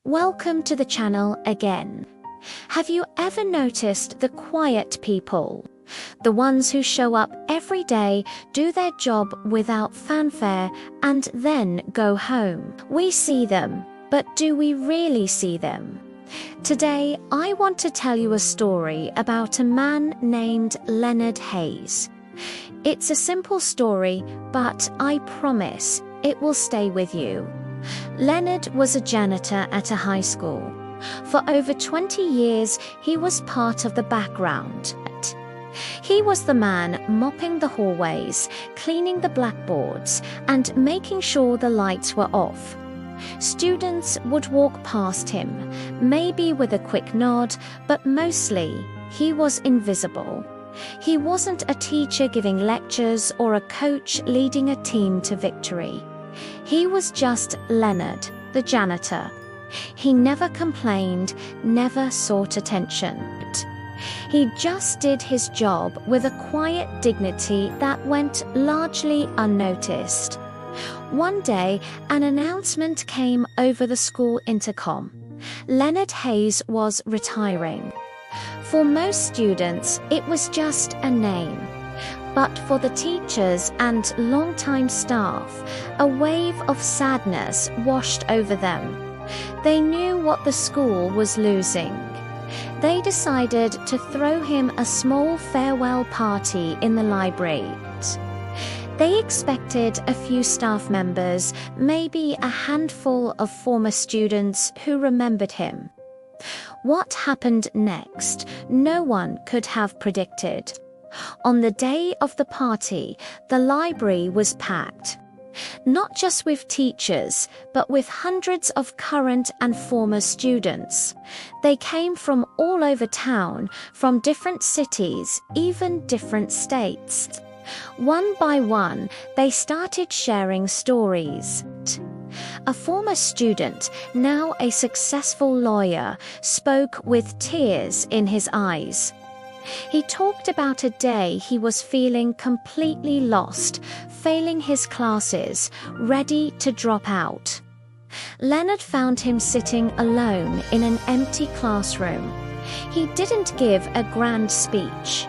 Welcome to the channel again. Have you ever noticed the quiet people? The ones who show up every day, do their job without fanfare, and then go home. We see them, but do we really see them? Today, I want to tell you a story about a man named Leonard Hayes. It's a simple story, but I promise it will stay with you. Leonard was a janitor at a high school. For over 20 years, he was part of the background. He was the man mopping the hallways, cleaning the blackboards, and making sure the lights were off. Students would walk past him, maybe with a quick nod, but mostly he was invisible. He wasn't a teacher giving lectures or a coach leading a team to victory. He was just Leonard, the janitor. He never complained, never sought attention. He just did his job with a quiet dignity that went largely unnoticed. One day, an announcement came over the school intercom. Leonard Hayes was retiring. For most students, it was just a name. But for the teachers and longtime staff, a wave of sadness washed over them. They knew what the school was losing. They decided to throw him a small farewell party in the library. They expected a few staff members, maybe a handful of former students who remembered him. What happened next, no one could have predicted. On the day of the party, the library was packed. Not just with teachers, but with hundreds of current and former students. They came from all over town, from different cities, even different states. One by one, they started sharing stories. A former student, now a successful lawyer, spoke with tears in his eyes. He talked about a day he was feeling completely lost, failing his classes, ready to drop out. Leonard found him sitting alone in an empty classroom. He didn't give a grand speech.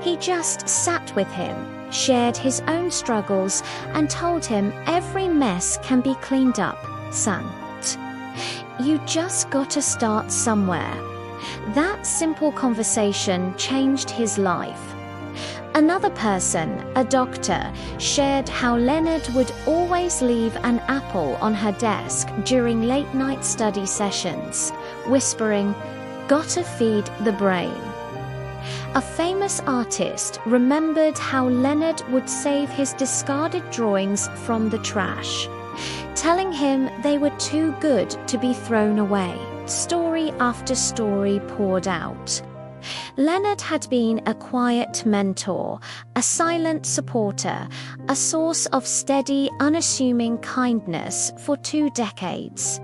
He just sat with him, shared his own struggles, and told him every mess can be cleaned up, son. You just got to start somewhere. That simple conversation changed his life. Another person, a doctor, shared how Leonard would always leave an apple on her desk during late-night study sessions, whispering, "Gotta feed the brain." A famous artist remembered how Leonard would save his discarded drawings from the trash, telling him they were too good to be thrown away. Story after story poured out. Leonard had been a quiet mentor, a silent supporter, a source of steady, unassuming kindness for 2 decades.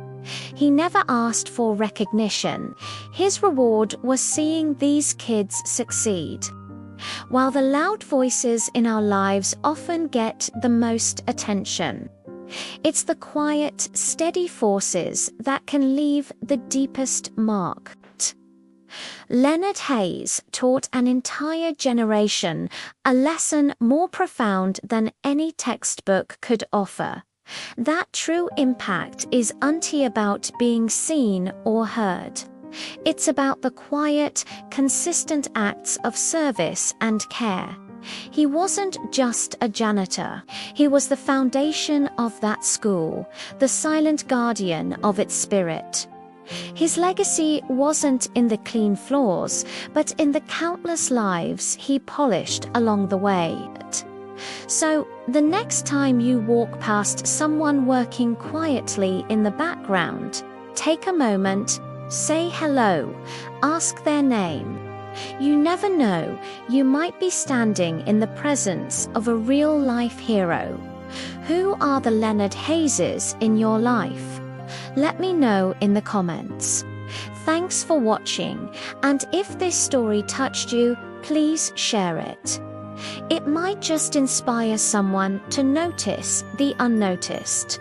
He never asked for recognition. His reward was seeing these kids succeed. While the loud voices in our lives often get the most attention, it's the quiet, steady forces that can leave the deepest mark. Leonard Hayes taught an entire generation a lesson more profound than any textbook could offer. That true impact isn't about being seen or heard. It's about the quiet, consistent acts of service and care. He wasn't just a janitor. He was the foundation of that school, the silent guardian of its spirit. His legacy wasn't in the clean floors, but in the countless lives he polished along the way. So, the next time you walk past someone working quietly in the background, take a moment, say hello, ask their name. You never know, you might be standing in the presence of a real-life hero. Who are the Leonard Hayeses in your life? Let me know in the comments. Thanks for watching, and if this story touched you, please share it. It might just inspire someone to notice the unnoticed.